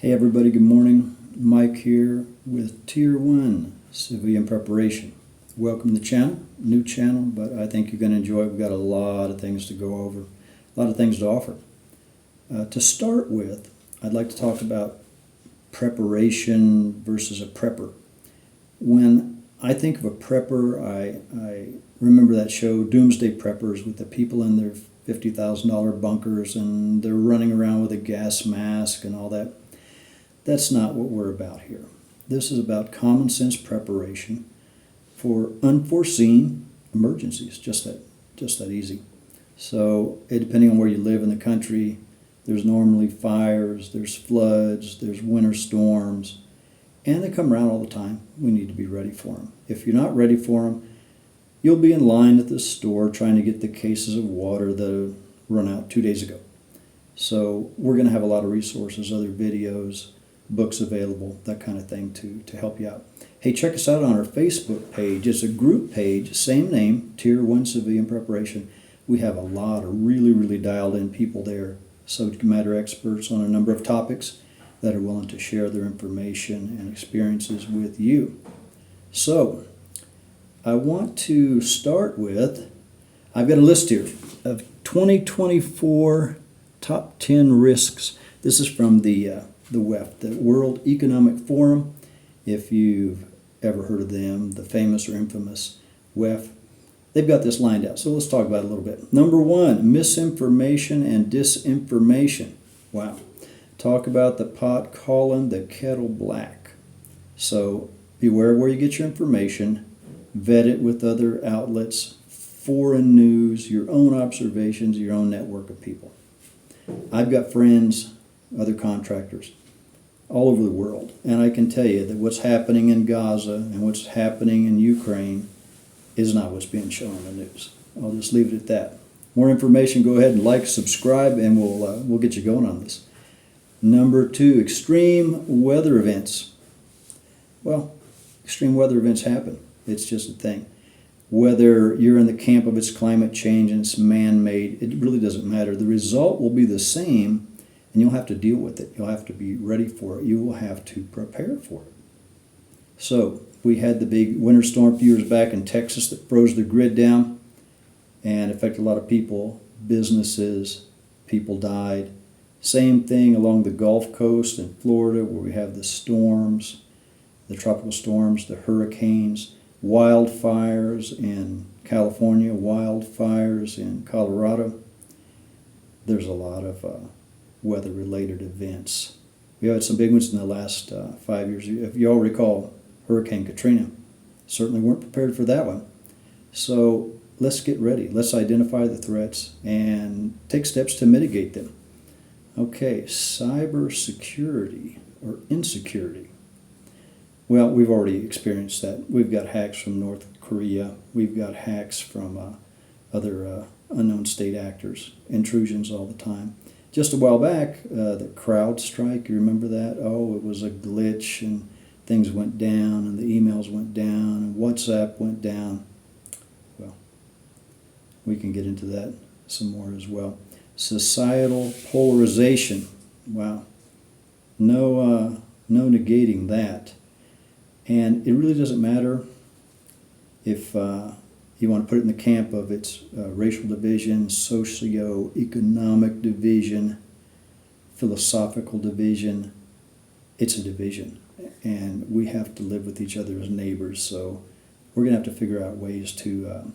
Hey everybody, good morning. Mike here with Tier 1 Civilian Preparation. Welcome to the channel, new channel, but I think you're going to enjoy it. We've got a lot of things to go over, a lot of things to offer. To start with, I'd like to talk about preparation versus a prepper. When I think of a prepper, I remember that show Doomsday Preppers with the people in their $50,000 bunkers and they're running around with a gas mask and all that. That's not what we're about here. This is about common sense preparation for unforeseen emergencies, just that easy. So depending on where you live in the country, there's normally fires, there's floods, there's winter storms, and they come around all the time. We need to be ready for them. If you're not ready for them, you'll be in line at the store trying to get the cases of water that run out 2 days ago. So we're going to have a lot of resources, other videos, books available, that kind of thing to help you out. Hey, check us out on our Facebook page. It's a group page, same name, Tier 1 Civilian Preparation. We have a lot of really dialed in people there, subject matter experts on a number of topics that are willing to share their information and experiences with you. So, I want to start with, I've got a list here of 2024 top 10 risks. This is from the WEF, the World Economic Forum. If you've ever heard of them, the famous or infamous WEF, they've got this lined out. So let's talk about it a little bit. Number one, misinformation and disinformation. Wow. Talk about the pot calling the kettle black. So beware where you get your information. Vet it with other outlets, foreign news, your own observations, your own network of people. I've got friends, other contractors, all over the world. And I can tell you that what's happening in Gaza and what's happening in Ukraine is not what's being shown on the news. I'll just leave it at that. More information, go ahead and like, subscribe, and we'll get you going on this. Number two, extreme weather events. Well, extreme weather events happen. It's just a thing. Whether you're in the camp of it's climate change and it's man-made, it really doesn't matter. The result will be the same, and you'll have to deal with it. You'll have to be ready for it. You will have to prepare for it. So we had the big winter storm a few years back in Texas that froze the grid down and affected a lot of people, businesses, people died. Same thing along the Gulf Coast in Florida where we have the storms, the tropical storms, the hurricanes, wildfires in California, wildfires in Colorado. There's a lot of weather-related events. We had some big ones in the last 5 years. If you all recall, Hurricane Katrina, certainly weren't prepared for that one. So let's get ready. Let's identify the threats and take steps to mitigate them. Okay, cybersecurity or insecurity. Well, we've already experienced that. We've got hacks from North Korea. We've got hacks from other unknown state actors, intrusions all the time. Just a while back, the CrowdStrike, you remember that? Oh, it was a glitch and things went down and the emails went down and WhatsApp went down. Well, we can get into that some more as well. Societal polarization. Wow. No negating that. And it really doesn't matter if you want to put it in the camp of its racial division, socio-economic division, philosophical division. It's a division, and we have to live with each other as neighbors. So we're going to have to figure out ways to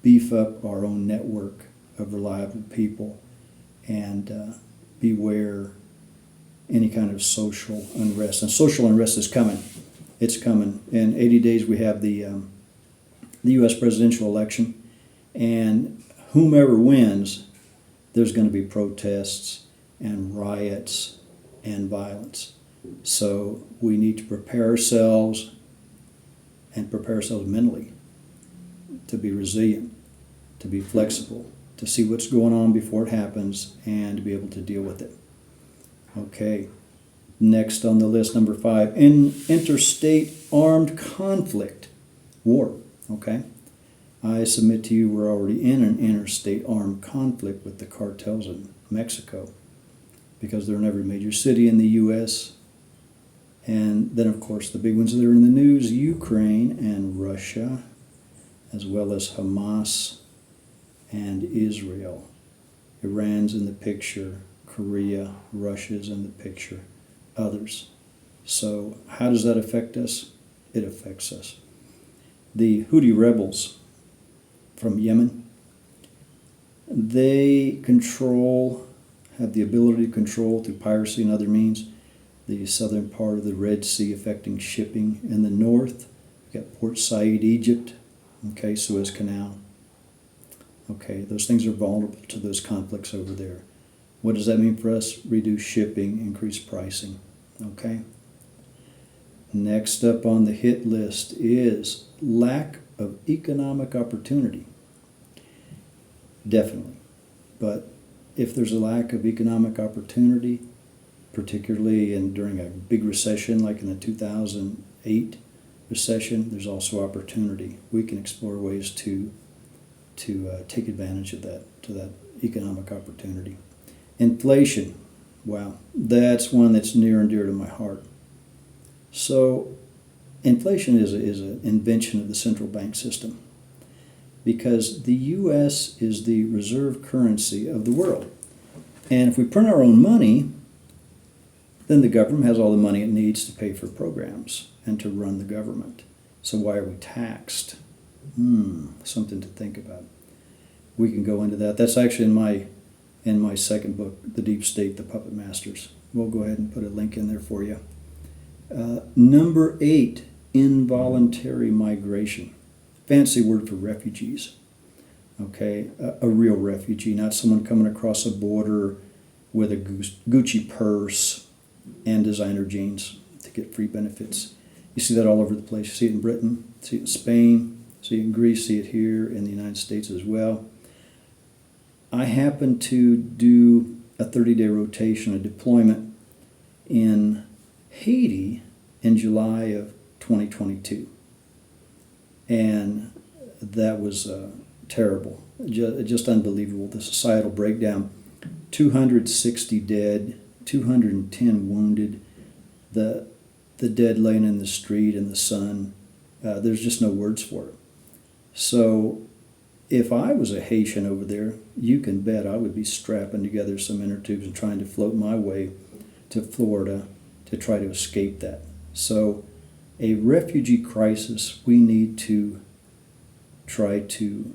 beef up our own network of reliable people and beware any kind of social unrest. And social unrest is coming. It's coming. In 80 days we have the U.S. presidential election, and whomever wins, there's going to be protests and riots and violence. So we need to prepare ourselves and prepare ourselves mentally to be resilient, to be flexible, to see what's going on before it happens, and to be able to deal with it. Okay. Next on the list, number 5, interstate armed conflict, war. Okay, I submit to you we're already in an interstate armed conflict with the cartels in Mexico. because they're in every major city in the U.S. And then, of course, the big ones that are in the news, Ukraine and Russia, as well as Hamas and Israel. Iran's in the picture, Korea, Russia's in the picture, others. So how does that affect us? It affects us. The Houthi rebels from Yemen, they have the ability to control through piracy and other means the southern part of the Red Sea, affecting shipping. In the north, we've got Port Said, Egypt, okay, Suez Canal. Okay, those things are vulnerable to those conflicts over there. What does that mean for us? Reduce shipping, increase pricing, okay? Next up on the hit list is lack of economic opportunity. Definitely. But if there's a lack of economic opportunity, particularly during a big recession like in the 2008 recession, there's also opportunity. We can explore ways to take advantage of that economic opportunity. Inflation, wow, that's one that's near and dear to my heart. So inflation is an invention of the central bank system, because the U.S. is the reserve currency of the world. And if we print our own money, then the government has all the money it needs to pay for programs and to run the government. So why are we taxed? Something to think about. We can go into that. That's actually in my second book, The Deep State, The Puppet Masters. We'll go ahead and put a link in there for you. Number 8, involuntary migration. Fancy word for refugees. Okay, a real refugee, not someone coming across a border with a Gucci purse and designer jeans to get free benefits. You see that all over the place. You see it in Britain, see it in Spain, see it in Greece, see it here in the United States as well. I happened to do a 30-day rotation, a deployment in Haiti in July of 2022. And that was terrible, just unbelievable, the societal breakdown. 260 dead, 210 wounded, the dead laying in the street in the sun. There's just no words for it. So if I was a Haitian over there, you can bet I would be strapping together some inner tubes and trying to float my way to Florida to try to escape that. So a refugee crisis, we need to try to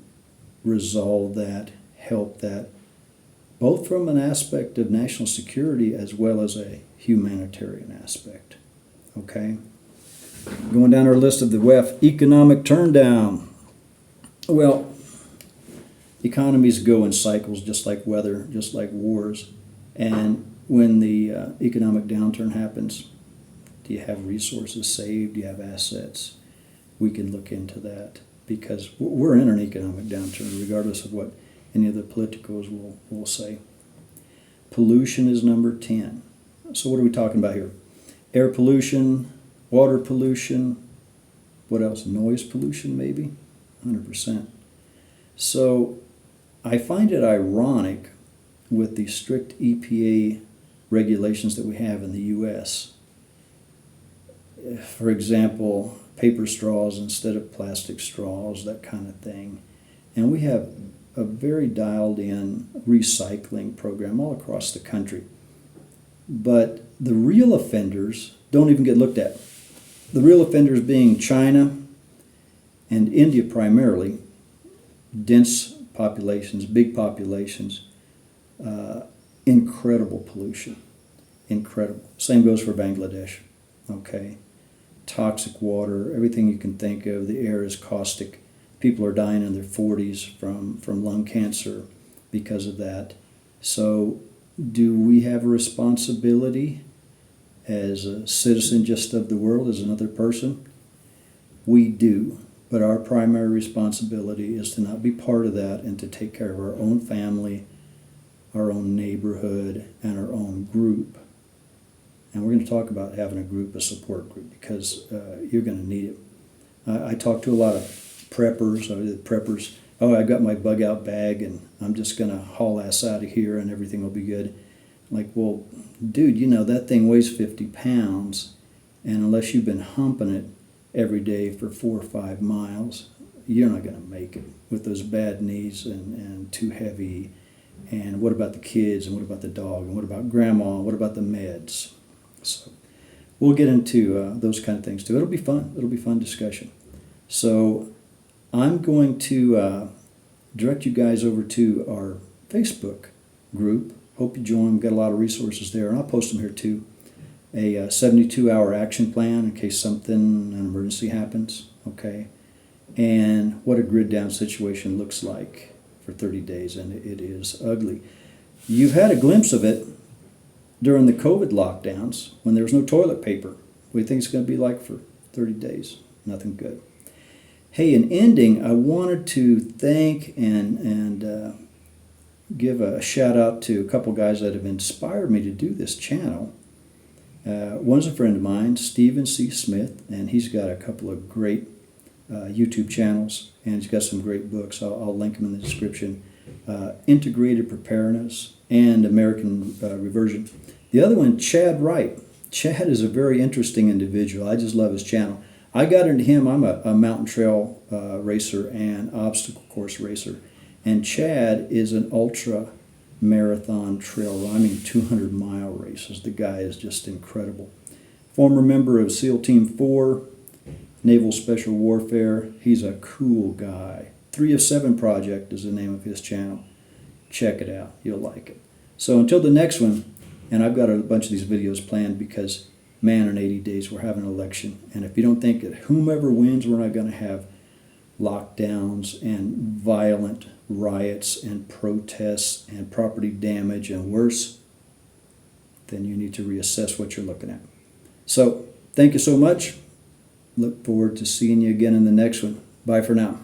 resolve that, help that, both from an aspect of national security as well as a humanitarian aspect. Okay? Going down our list of the WEF, economic turndown. Well, economies go in cycles just like weather, just like wars. And when the economic downturn happens, do you have resources saved? Do you have assets? We can look into that, because we're in an economic downturn regardless of what any of the politicos will say. Pollution is number 10. So what are we talking about here? Air pollution, water pollution, what else? Noise pollution maybe? 100%. So I find it ironic with the strict EPA regulations that we have in the U.S. For example, paper straws instead of plastic straws, that kind of thing. And we have a very dialed in recycling program all across the country. But the real offenders don't even get looked at. The real offenders being China and India primarily, dense populations, big populations, incredible pollution, incredible. Same goes for Bangladesh, okay? Toxic water, everything you can think of. The air is caustic. People are dying in their 40s from lung cancer because of that. So do we have a responsibility as a citizen just of the world, as another person? We do. But our primary responsibility is to not be part of that and to take care of our own family, our own neighborhood, and our own group. And we're going to talk about having a group, a support group, because you're going to need it. I talk to a lot of preppers. Oh, I got my bug out bag and I'm just going to haul ass out of here and everything will be good. Like, well, dude, that thing weighs 50 pounds, and unless you've been humping it every day for 4 or 5 miles, you're not going to make it with those bad knees and too heavy. And what about the kids, and what about the dog, and what about grandma, and what about the meds? So we'll get into those kind of things too. It'll be fun. It'll be fun discussion. So I'm going to direct you guys over to our Facebook group. Hope you join. We've got a lot of resources there, and I'll post them here too. A 72-hour action plan in case an emergency happens, okay? And what a grid down situation looks like for 30 days, and it is ugly. You've had a glimpse of it during the COVID lockdowns when there was no toilet paper. What do you think it's going to be like for 30 days? Nothing good. Hey, in ending, I wanted to thank and give a shout out to a couple guys that have inspired me to do this channel. One's a friend of mine, Stephen C. Smith, and he's got a couple of great YouTube channels, and he's got some great books. I'll link them in the description. Integrated Preparedness and American Reversion. The other one, Chad Wright. Chad is a very interesting individual. I just love his channel. I got into him. I'm a mountain trail racer and obstacle course racer. And Chad is an ultra marathon trail running 200-mile races. The guy is just incredible. Former member of SEAL Team 4, Naval Special Warfare. He's a cool guy. 3 of 7 Project is the name of his channel. Check it out. You'll like it. So until the next one, and I've got a bunch of these videos planned because, man, in 80 days we're having an election. And if you don't think that whomever wins, we're not going to have lockdowns and violent riots and protests and property damage and worse, then you need to reassess what you're looking at. So thank you so much. Look forward to seeing you again in the next one. Bye for now.